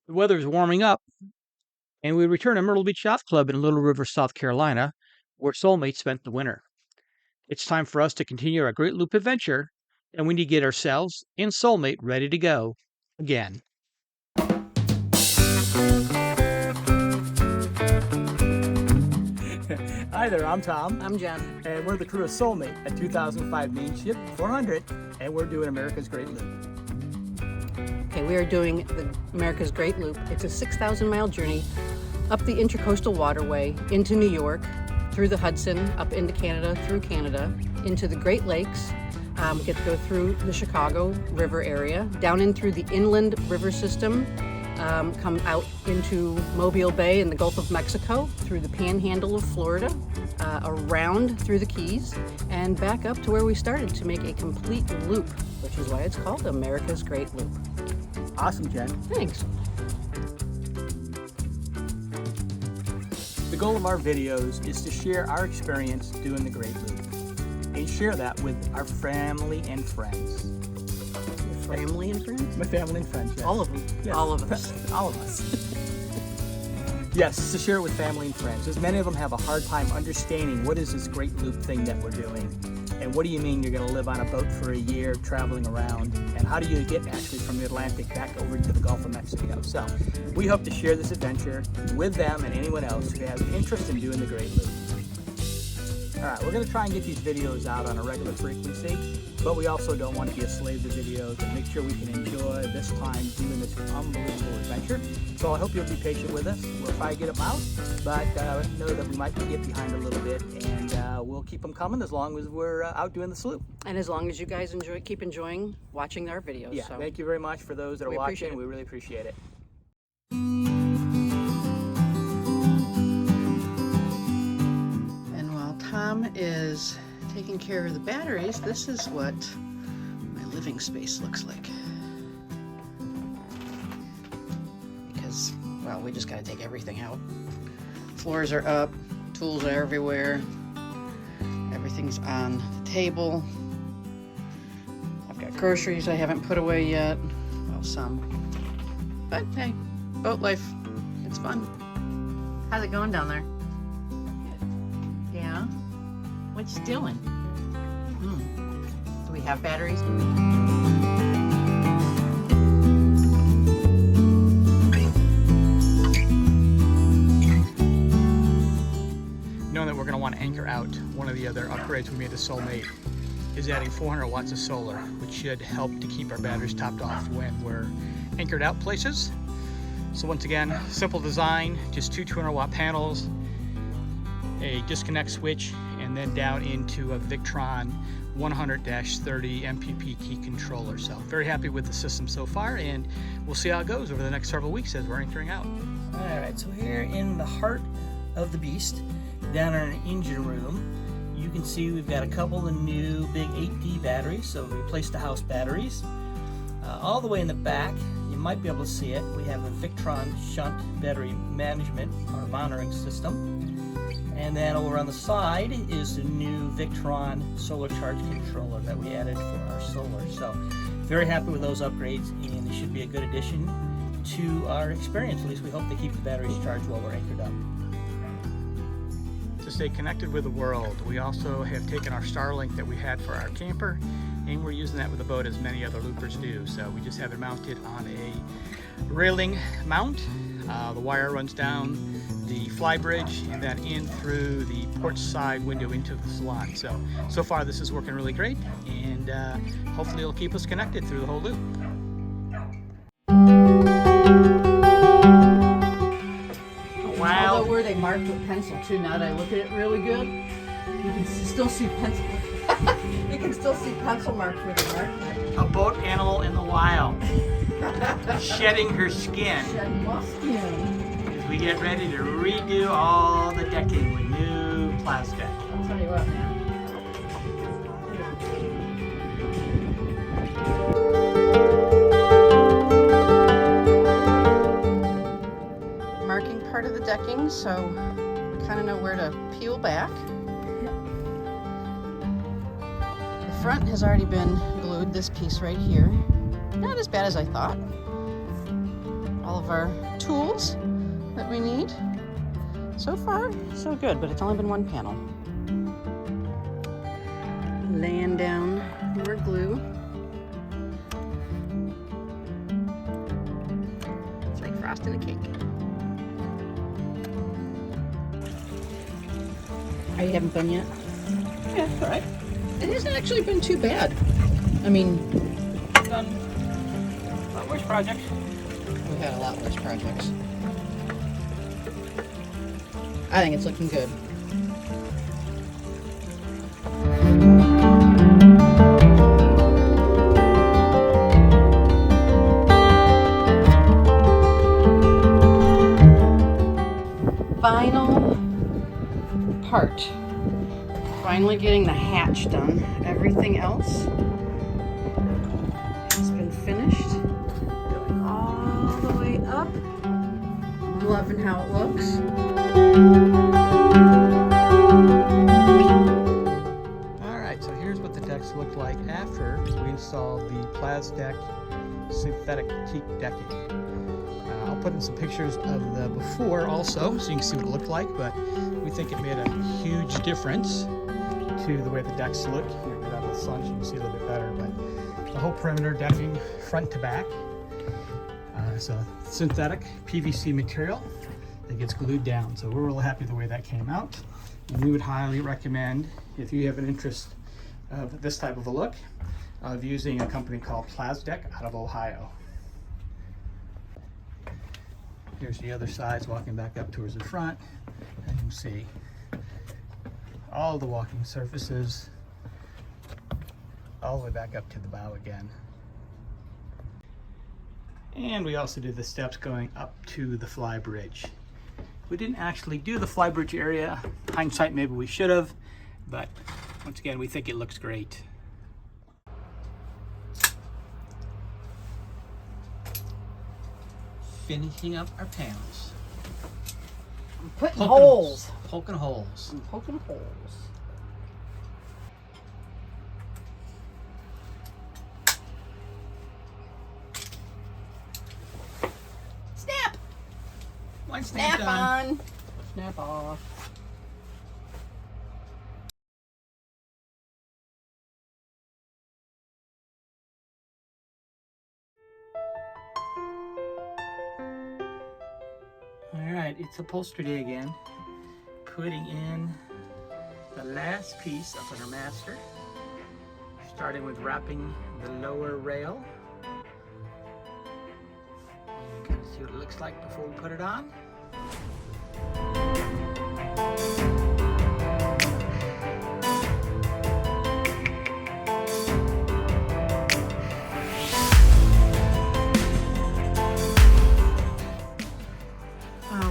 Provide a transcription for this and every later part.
The weather is warming up, and we return to Myrtle Beach Yacht Club in Little River, South Carolina, where Soulmate spent the winter. It's time for us to continue our Great Loop adventure, and we need to get ourselves and Soulmate ready to go again. Hi there, I'm Tom. I'm Jen. And we're the crew of Soulmate, a 2005 Main Ship 400, and we're doing America's Great Loop. Okay, we are doing the America's Great Loop. It's a 6,000-mile journey up the Intercoastal Waterway into New York, through the Hudson, up into Canada, through Canada, into the Great Lakes. We get to go through the Chicago River area, down in through the inland river system, come out into Mobile Bay and the Gulf of Mexico, through the Panhandle of Florida, around through the Keys, and back up to where we started to make a complete loop, which is why it's called America's Great Loop. Awesome, Jen. Thanks. The goal of our videos is to share our experience doing the Great Loop and share that with our family and friends. Your family and friends? My family and friends, yes. All of them. Yes. All of us. All of us. Yes, to share it with family and friends, as many of them have a hard time understanding what is this Great Loop thing that we're doing, and what do you mean you're going to live on a boat for a year traveling around, and how do you get actually from the Atlantic back over to the Gulf of Mexico. So we hope to share this adventure with them and anyone else who has interest in doing the Great Loop. Alright, we're going to try and get these videos out on a regular frequency, but we also don't want to be a slave to videos and make sure we can enjoy this time doing this unbelievable adventure. So I hope you'll be patient with us. We'll try to get them out, but know that we might get behind a little bit, and we'll keep them coming as long as we're out doing the sloop. And as long as you guys keep enjoying watching our videos. Yeah, so. thank you very much for those that are watching. We really appreciate it. And while Tom is taking care of the batteries, this is what my living space looks like. Because, well, we just gotta take everything out. Floors are up, tools are everywhere, everything's on the table. I've got groceries I haven't put away yet. Well, some. But hey, boat life, it's fun. How's it going down there? Yeah? What you doing? Do we have batteries? Knowing that we're going to want to anchor out, one of the other upgrades we made to Soulmate is adding 400 watts of solar, which should help to keep our batteries topped off when we're anchored out places. So once again, simple design, just two 200-watt panels, a disconnect switch, and then down into a Victron 100-30 MPP key controller. So very happy with the system so far, and we'll see how it goes over the next several weeks as we're anchoring out. Alright, so here in the heart of the beast, down in our engine room, you can see we've got a couple of new big 8D batteries, so we replaced the house batteries. All the way in the back, you might be able to see it, we have a Victron shunt battery management or monitoring system. And then over on the side is the new Victron solar charge controller that we added for our solar. So very happy with those upgrades, and it should be a good addition to our experience. At least we hope to keep the batteries charged while we're anchored up. To stay connected with the world, we also have taken our Starlink that we had for our camper, and we're using that with the boat as many other loopers do. So we just have it mounted on a railing mount. The wire runs down the fly bridge and then in through the port side window into the salon. So far this is working really great, and hopefully it'll keep us connected through the whole loop. Wow. Although where they marked with pencil too, now that I look at it really good, you can still see pencil. You can still see pencil marks where they marked it. A boat animal in the wild, shedding her skin. Shedding my skin. As we get ready to redo all the decking with new PlasDECK. I'll tell you what, man. Marking part of the decking, so we kind of know where to peel back. The front has already been glued, this piece right here. Not as bad as I thought. All of our tools that we need. So far, so good, but it's only been one panel. Laying down more glue. It's like frosting a cake. Oh, you haven't done yet? Yeah, all right. It hasn't actually been too bad. I mean, Done a lot worse projects. we've had a lot worse projects. I think it's looking good. Final part. Finally getting the hatch done. Everything else has been finished. Going all the way up. I'm loving how it looks. Alright, so here's what the decks look like after we installed the PlasDECK synthetic teak decking. I'll put in some pictures of the before also, so you can see what it looked like, but we think it made a huge difference to the way the decks look. Here, get out of the sun so you can see a little bit better, but the whole perimeter decking front to back. So synthetic PVC material that gets glued down. So we're really happy the way that came out. And we would highly recommend, if you have an interest of this type of a look, of using a company called PlasDECK out of Ohio. Here's the other sides, walking back up towards the front, and you can see all the walking surfaces all the way back up to the bow again. And we also did the steps going up to the fly bridge. We didn't actually do the fly bridge area. Hindsight, maybe we should have, but once again, we think it looks great. Finishing up our panels. I'm putting Poking holes. Poking holes. I'm poking holes. Snap! One Snap done. on. Snap off. Alright, it's upholstery day again. Putting in the last piece up on our master. Starting with wrapping the lower rail. You can see what it looks like before we put it on.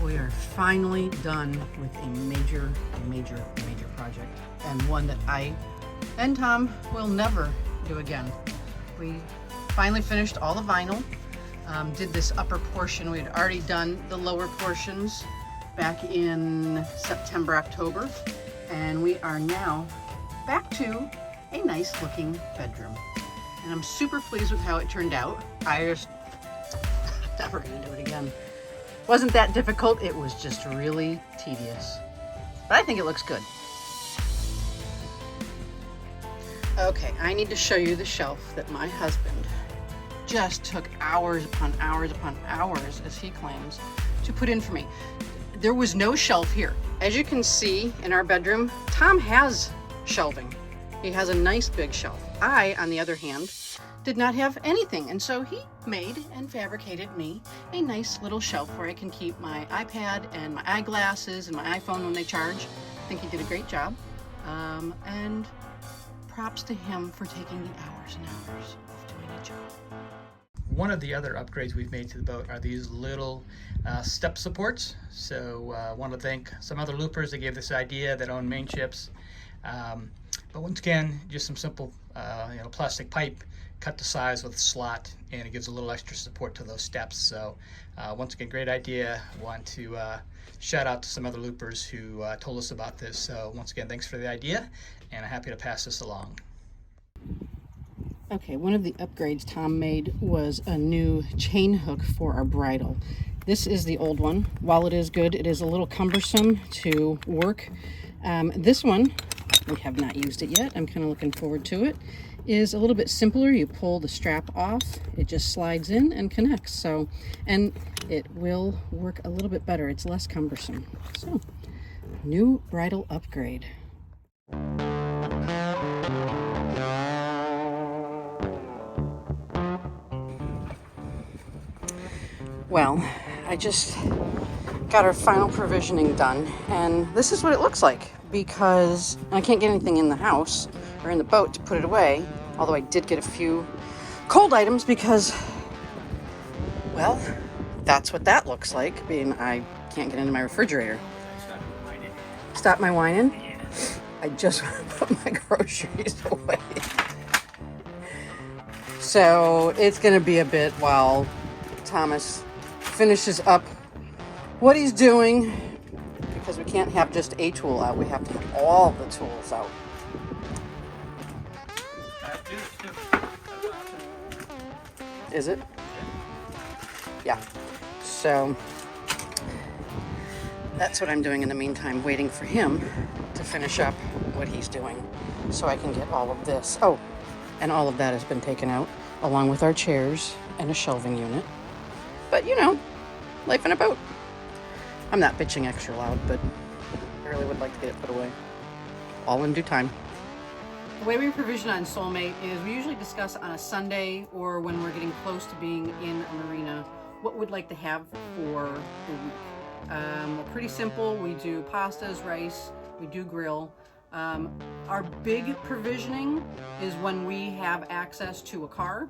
We are finally done with a major project, and one that I and Tom will never do again. We finally finished all the vinyl, did this upper portion. We had already done the lower portions back in September, October, and we are now back to a nice looking bedroom. And I'm super pleased with how it turned out. I just never gonna do it again. Wasn't that difficult, it was just really tedious. But I think it looks good. Okay, I need to show you the shelf that my husband just took hours upon hours upon hours, as he claims, to put in for me. There was no shelf here. As you can see in our bedroom, Tom has shelving. He has a nice big shelf. I, on the other hand, did not have anything, and so he made and fabricated me a nice little shelf where I can keep my iPad and my eyeglasses and my iPhone when they charge. I think he did a great job, and props to him for taking the hours and hours of doing a job. One of the other upgrades we've made to the boat are these little step supports. So want to thank some other loopers that gave this idea that own main ships. But once again, just some simple plastic pipe, cut to size with a slot, and it gives a little extra support to those steps. So once again, great idea. Want to shout out to some other loopers who told us about this. So once again, thanks for the idea, and I'm happy to pass this along. Okay, one of the upgrades Tom made was a new chain hook for our bridle. This is the old one. While it is good, it is a little cumbersome to work. This one, we have not used it yet. I'm kind of looking forward to it. Is a little bit simpler. You pull the strap off, it just slides in and connects. So, and it will work a little bit better. It's less cumbersome. So, new bridal upgrade. Well, I just got our final provisioning done, and this is what it looks like, because I can't get anything in the house or in the boat to put it away, although I did get a few cold items because, well, that's what that looks like, being I can't get into my refrigerator. Stop my whining? I just want to put my groceries away. So it's going to be a bit while Thomas finishes up what he's doing, because we can't have just a tool out. We have to have all the tools out. Is it? Yeah. So that's what I'm doing in the meantime, waiting for him to finish up what he's doing so I can get all of this. Oh, and all of that has been taken out, along with our chairs and a shelving unit. But you know, life in a boat. I'm not bitching extra loud, but I really would like to get it put away. All in due time. The way we provision on Soulmate is we usually discuss on a Sunday or when we're getting close to being in a marina what we'd like to have for the week. We're pretty simple. We do pastas, rice, we do grill. Our big provisioning is when we have access to a car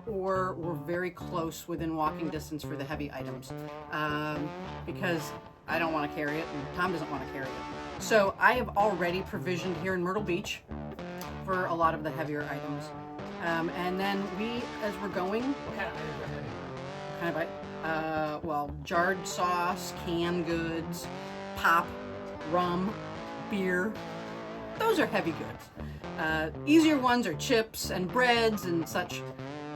or we're very close within walking distance for the heavy items, because I don't want to carry it and Tom doesn't want to carry it. So I have already provisioned here in Myrtle Beach for a lot of the heavier items. And then we, as we're going, well, jarred sauce, canned goods, pop, rum, beer. Those are heavy goods. Easier ones are chips and breads and such.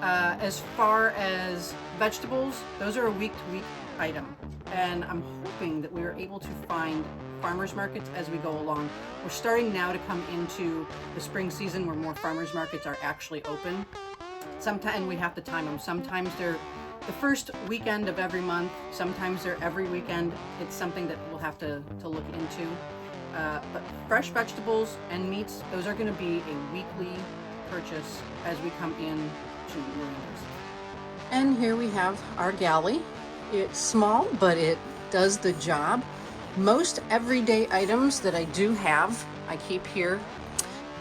As far as vegetables, those are a week-to-week item. And I'm hoping that we are able to find farmers markets as we go along. We're starting now to come into the spring season where more farmers markets are actually open. Sometimes we have to time them. Sometimes they're the first weekend of every month. Sometimes they're every weekend. It's something that we'll have to look into. But fresh vegetables and meats, those are going to be a weekly purchase as we come in to marinas. And here we have our galley. It's small, but it does the job. Most everyday items that I do have, I keep here.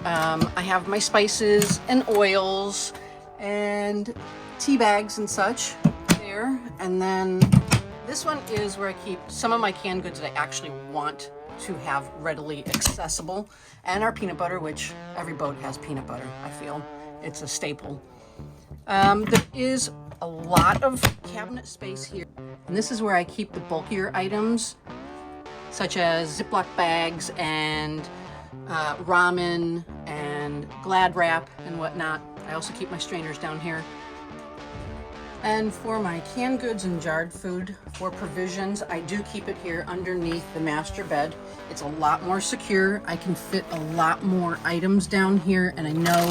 I have my spices and oils and tea bags and such there. And then this one is where I keep some of my canned goods that I actually want to have readily accessible, and our peanut butter, which every boat has peanut butter, I feel. It's a staple. There is a lot of cabinet space here, and this is where I keep the bulkier items, such as Ziploc bags and ramen and Glad wrap and whatnot. I also keep my strainers down here. And for my canned goods and jarred food for provisions, I do keep it here underneath the master bed. It's a lot more secure. I can fit a lot more items down here, and I know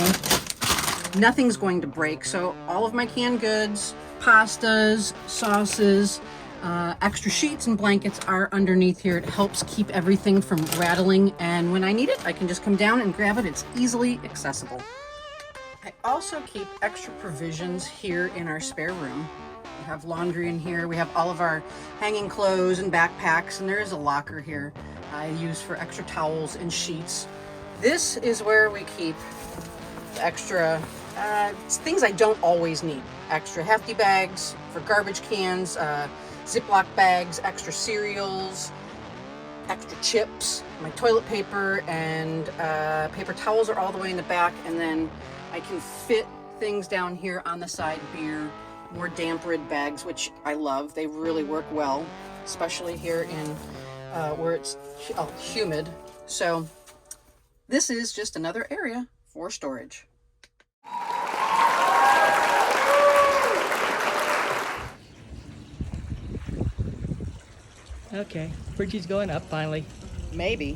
nothing's going to break. So all of my canned goods, pastas, sauces, extra sheets and blankets are underneath here. It helps keep everything from rattling, and when I need it, I can just come down and grab it. It's easily accessible. I also keep extra provisions here in our spare room. We have laundry in here. We have all of our hanging clothes and backpacks, and there is a locker here I use for extra towels and sheets. This is where we keep the extra things I don't always need. Extra hefty bags for garbage cans, Ziploc bags, extra cereals, extra chips. My toilet paper and paper towels are all the way in the back, and then I can fit things down here on the side, beer, more damp rid bags, which I love. They really work well, especially here in where it's humid. So this is just another area for storage. Okay, Bridgie's going up finally. Maybe.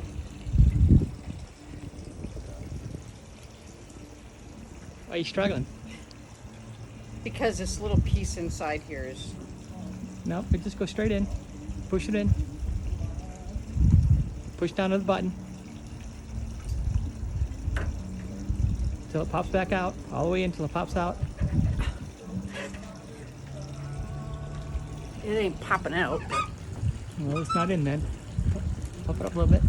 Why are you struggling? Because this little piece inside here is... No, it just go straight in. Push it in. Push down to the button. Until it pops back out. All the way until it pops out. It ain't popping out. Well, it's not in then. Pump it up a little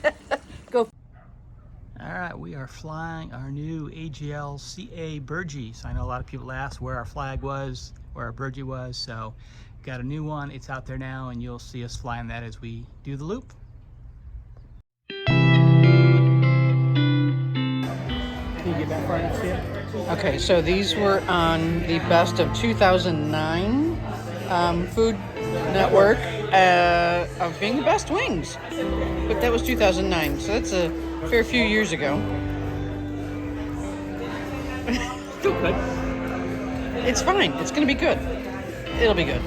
bit. Go. All right, we are flying our new AGL CA Burgee. So I know a lot of people asked where our flag was, where our Burgee was. So got a new one. It's out there now, and you'll see us flying that as we do the loop. Can you get that far enough to see it? Okay, so these were on the best of 2009 Food Network of being the best wings. But that was 2009, so that's a fair few years ago. Still good. It's fine. It's going to be good. It'll be good.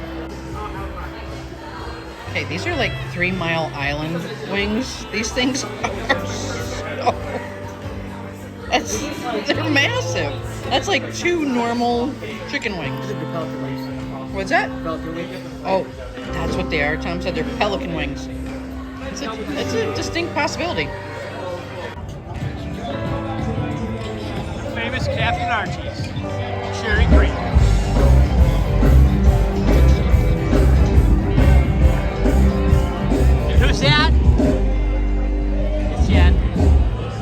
Okay, these are like 3 Mile Island wings. These things are so... They're massive. That's like 2 normal chicken wings. What's that? Oh, that's what they are. Tom said they're pelican wings. It's a distinct possibility. Famous Captain Archie's, Cherry Creek. And who's that? It's Jen.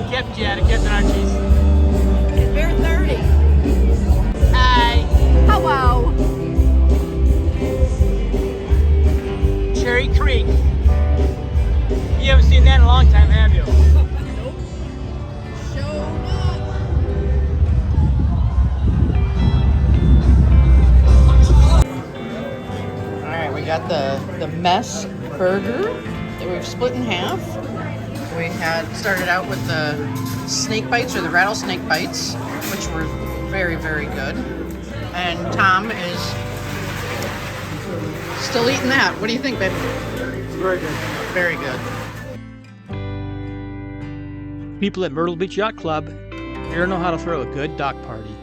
Captain Jen at Captain Archie's. Bear 30. Hi. Hello. Cherry Creek. You haven't seen that in a long time, have you? Alright, we got the mess burger that we've split in half. We had started out with the snake bites or the rattlesnake bites, which were very, very good. And Tom is still eating that. What do you think, babe? Very good. Very good. People at Myrtle Beach Yacht Club here know how to throw a good dock party.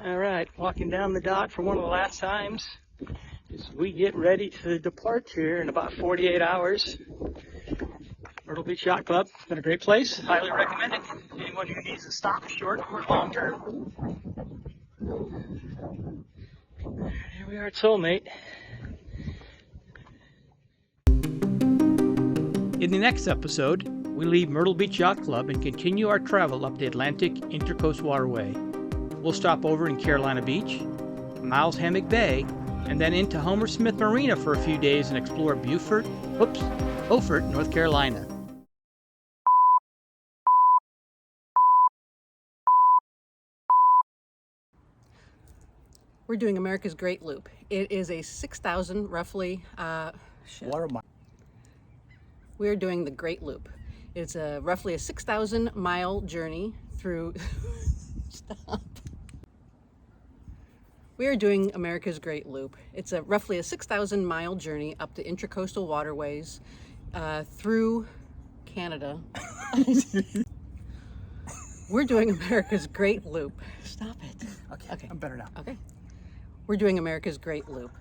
All right, walking down the dock for one of the last times as we get ready to depart here in about 48 hours. Myrtle Beach Yacht Club, it's been a great place. Highly recommend it. Anyone who needs to stop short or long term. Here we are at Soulmate. In the next episode, we leave Myrtle Beach Yacht Club and continue our travel up the Atlantic Intercoast Waterway. We'll stop over in Carolina Beach, Miles Hammock Bay, and then into Homer Smith Marina for a few days and explore Beaufort, North Carolina. We're doing America's Great Loop. It is a 6,000 roughly. Water mile. We're doing the Great Loop. It's roughly a 6,000 mile journey through. Stop. We are doing America's Great Loop. It's roughly a 6,000 mile journey up the intracoastal waterways through Canada. We're doing America's Great Loop. Stop it. Okay, I'm better now. Okay. We're doing America's Great Loop.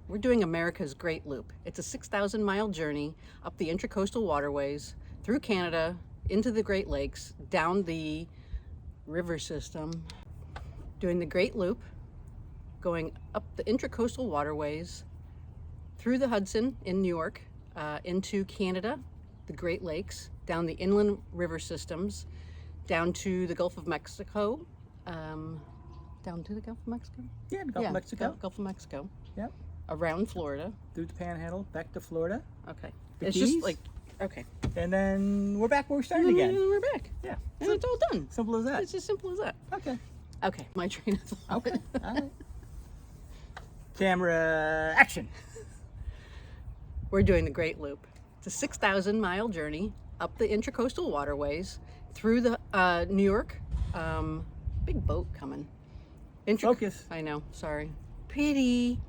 We're doing America's Great Loop. It's a 6,000 mile journey up the intracoastal waterways through Canada into the Great Lakes, down the river system, doing the Great Loop, going up the intracoastal waterways, through the Hudson in New York, into Canada, the Great Lakes, down the inland river systems, down to the Gulf of Mexico, down to the Gulf of Mexico? Yeah, the Gulf of Mexico. Gulf of Mexico. Yep. Around Florida. Through the Panhandle, back to Florida. Okay. The It's Keys. just like, okay. And then we're back where we And started then again. we're back. Yeah. And it's all done. Simple as that. It's as simple as that. Okay. Okay, my train of thought. Okay. All right. Camera action. We're doing the Great Loop. It's a 6,000 mile journey up the intracoastal waterways through the New York. Big boat coming. Focus. I know, sorry. Pity.